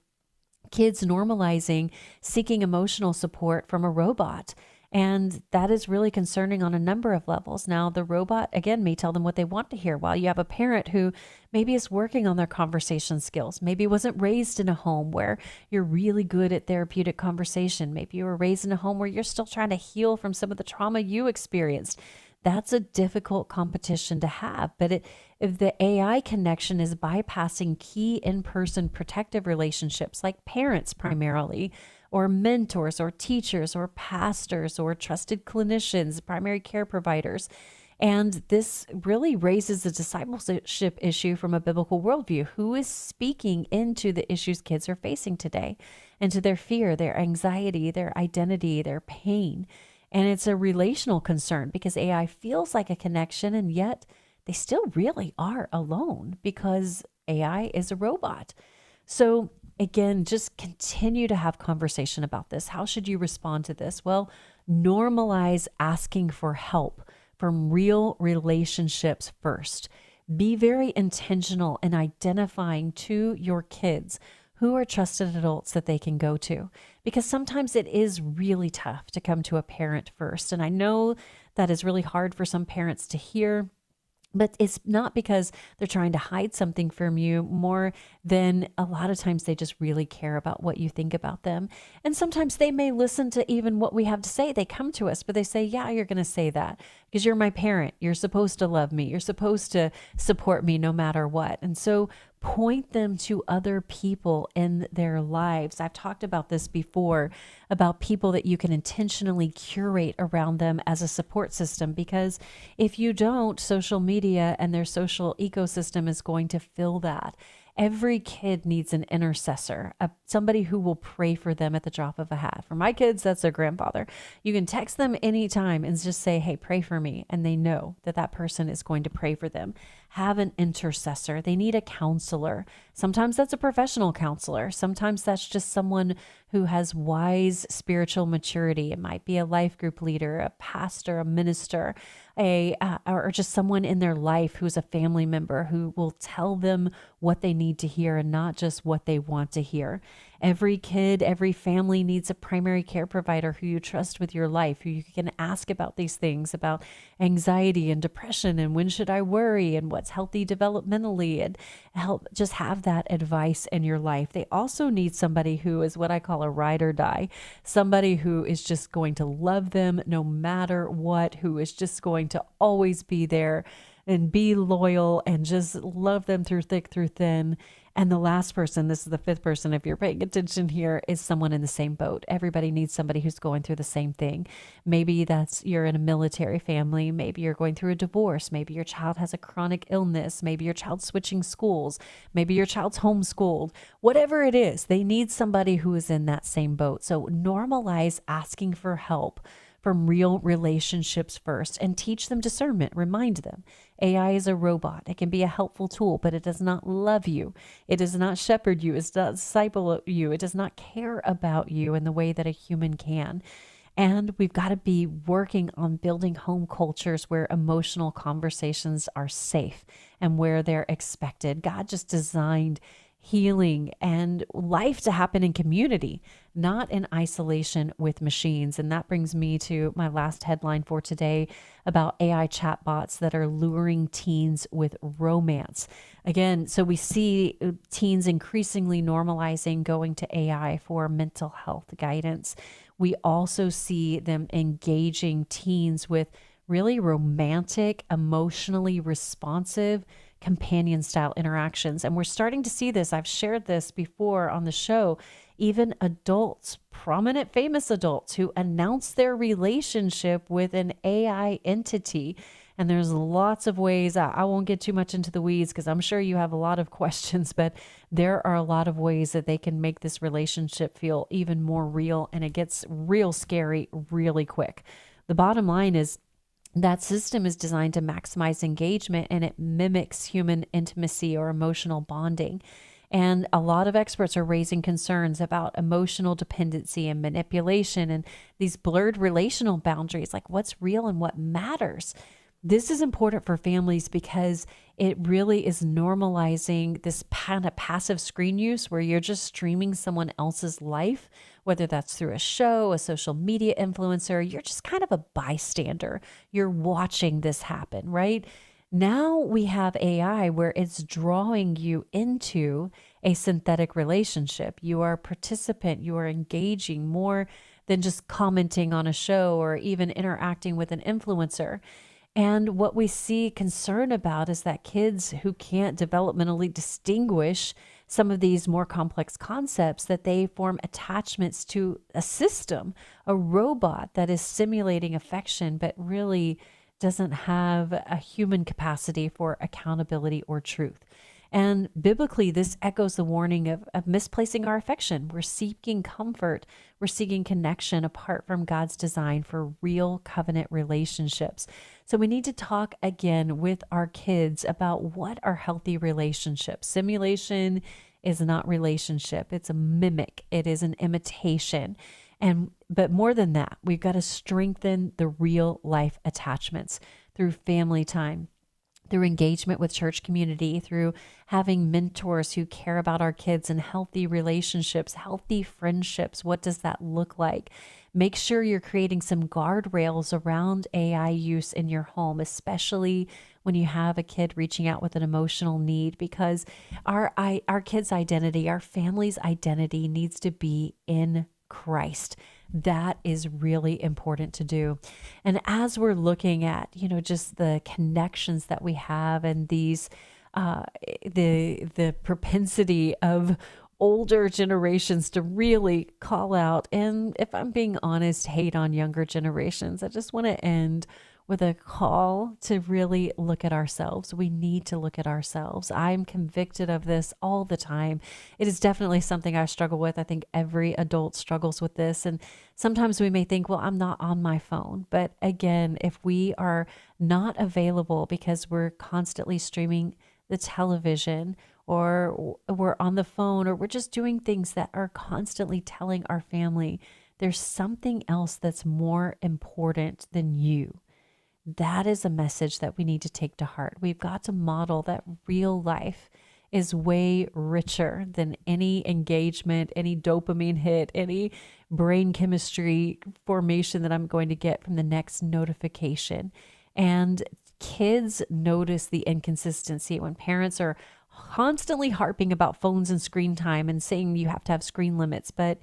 Speaker 9: kids normalizing seeking emotional support from a robot. And that is really concerning on a number of levels. Now, the robot, again, may tell them what they want to hear, while you have a parent who maybe is working on their conversation skills, maybe wasn't raised in a home where you're really good at therapeutic conversation. Maybe you were raised in a home where you're still trying to heal from some of the trauma you experienced. That's a difficult competition to have. But if the AI connection is bypassing key in-person protective relationships like parents primarily, or mentors or teachers or pastors or trusted clinicians, primary care providers. And this really raises the discipleship issue from a biblical worldview. Who is speaking into the issues kids are facing today, into their fear, their anxiety, their identity, their pain? And it's a relational concern because AI feels like a connection, and yet they still really are alone because AI is a robot. So again, just continue to have conversation about this. How should you respond to this? Well, normalize asking for help from real relationships first. Be very intentional in identifying to your kids who are trusted adults that they can go to, because sometimes it is really tough to come to a parent first. And I know that is really hard for some parents to hear. But it's not because they're trying to hide something from you, more than a lot of times they just really care about what you think about them. And sometimes they may listen to even what we have to say. They come to us, but they say, yeah, you're going to say that because you're my parent. You're supposed to love me. You're supposed to support me no matter what. And so point them to other people in their lives. I've talked about this before, about people that you can intentionally curate around them as a support system, because if you don't, social media and their social ecosystem is going to fill that. Every kid needs an intercessor, somebody who will pray for them at the drop of a hat. For my kids, that's their grandfather. You can text them anytime and just say, hey, pray for me. And they know that that person is going to pray for them. Have an intercessor. They need a counselor. Sometimes that's a professional counselor. Sometimes that's just someone who has wise spiritual maturity. It might be a life group leader, a pastor, a minister, or just someone in their life who's a family member who will tell them what they need to hear and not just what they want to hear. Every kid, every family needs a primary care provider who you trust with your life, who you can ask about these things, about anxiety and depression and when should I worry and what's healthy developmentally, and help just have that advice in your life. They also need somebody who is what I call a ride or die, somebody who is just going to love them no matter what, who is just going to always be there and be loyal and just love them through thick, through thin. And the last person, this is the fifth person, if you're paying attention here, is someone in the same boat. Everybody needs somebody who's going through the same thing. Maybe that's you're in a military family. Maybe you're going through a divorce. Maybe your child has a chronic illness. Maybe your child's switching schools. Maybe your child's homeschooled. Whatever it is, they need somebody who is in that same boat. So normalize asking for help from real relationships first and teach them discernment. Remind them AI is a robot. It can be a helpful tool, but it does not love you. It does not shepherd you. It does not disciple you. It does not care about you in the way that a human can. And we've got to be working on building home cultures where emotional conversations are safe and where they're expected. God just designed healing and life to happen in community, not in isolation with machines. And that brings me to my last headline for today about AI chatbots that are luring teens with romance. Again, so we see teens increasingly normalizing going to AI for mental health guidance. We also see them engaging teens with really romantic, emotionally responsive, companion style interactions. And we're starting to see this. I've shared this before on the show. Even adults, prominent, famous adults who announce their relationship with an AI entity. And there's lots of ways. I won't get too much into the weeds because I'm sure you have a lot of questions, but there are a lot of ways that they can make this relationship feel even more real, and it gets real scary really quick. The bottom line is that system is designed to maximize engagement, and it mimics human intimacy or emotional bonding. And a lot of experts are raising concerns about emotional dependency and manipulation and these blurred relational boundaries, like what's real and what matters. This is important for families because it really is normalizing this kind of passive screen use where you're just streaming someone else's life, whether that's through a show, a social media influencer. You're just kind of a bystander. You're watching this happen, right? Now we have AI where it's drawing you into a synthetic relationship. You are a participant. You are engaging more than just commenting on a show or even interacting with an influencer. And what we see concern about is that kids who can't developmentally distinguish some of these more complex concepts, that they form attachments to a system, a robot that is simulating affection, but really doesn't have a human capacity for accountability or truth. And biblically, this echoes the warning of misplacing our affection. We're seeking comfort. We're seeking connection apart from God's design for real covenant relationships. So we need to talk again with our kids about what are healthy relationships. Simulation is not relationship. It's a mimic. It is an imitation. But more than that, we've got to strengthen the real life attachments through family time, through engagement with church community, through having mentors who care about our kids, and healthy relationships, healthy friendships. What does that look like? Make sure you're creating some guardrails around AI use in your home, especially when you have a kid reaching out with an emotional need, because our kid's identity, our family's identity needs to be in Christ. That is really important to do. And as we're looking at, just the connections that we have and these, the propensity of older generations to really call out, and if I'm being honest, hate on younger generations, I just want to end with a call to really look at ourselves. We need to look at ourselves. I'm convicted of this all the time. It is definitely something I struggle with. I think every adult struggles with this. And sometimes we may think, well, I'm not on my phone. But again, if we are not available because we're constantly streaming the television, or we're on the phone, or we're just doing things that are constantly telling our family there's something else that's more important than you. That is a message that we need to take to heart. We've got to model that real life is way richer than any engagement, any dopamine hit, any brain chemistry formation that I'm going to get from the next notification. And kids notice the inconsistency when parents are constantly harping about phones and screen time and saying you have to have screen limits, but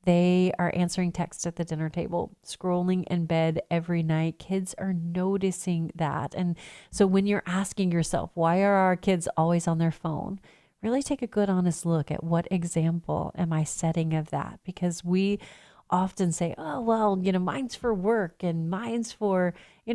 Speaker 9: they are answering texts at the dinner table, scrolling in bed every night. Kids are noticing that. And so when you're asking yourself, why are our kids always on their phone? Really take a good, honest look at what example am I setting of that? Because we often say, oh, well, mine's for work and mine's for,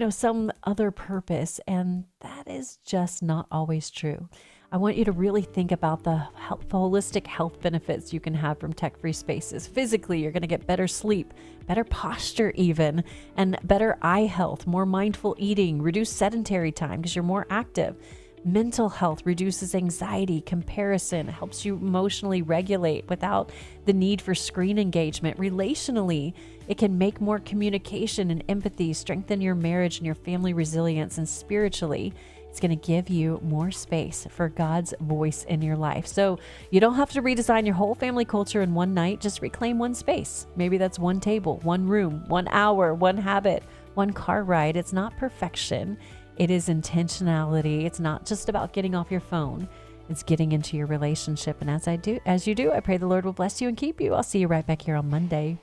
Speaker 9: some other purpose. And that is just not always true. I want you to really think about the holistic health benefits you can have from tech-free spaces. Physically, you're going to get better sleep, better posture even, and better eye health, more mindful eating, reduced sedentary time because you're more active. Mental health reduces anxiety, comparison, helps you emotionally regulate without the need for screen engagement. Relationally, it can make more communication and empathy, strengthen your marriage and your family resilience. And spiritually, it's going to give you more space for God's voice in your life. So you don't have to redesign your whole family culture in one night. Just reclaim one space. Maybe that's one table, one room, 1 hour, one habit, one car ride. It's not perfection. It is intentionality. It's not just about getting off your phone. It's getting into your relationship. And as you do, I pray the Lord will bless you and keep you. I'll see you right back here on Monday.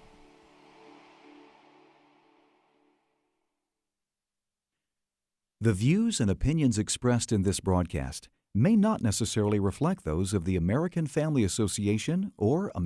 Speaker 21: The views and opinions expressed in this broadcast may not necessarily reflect those of the American Family Association or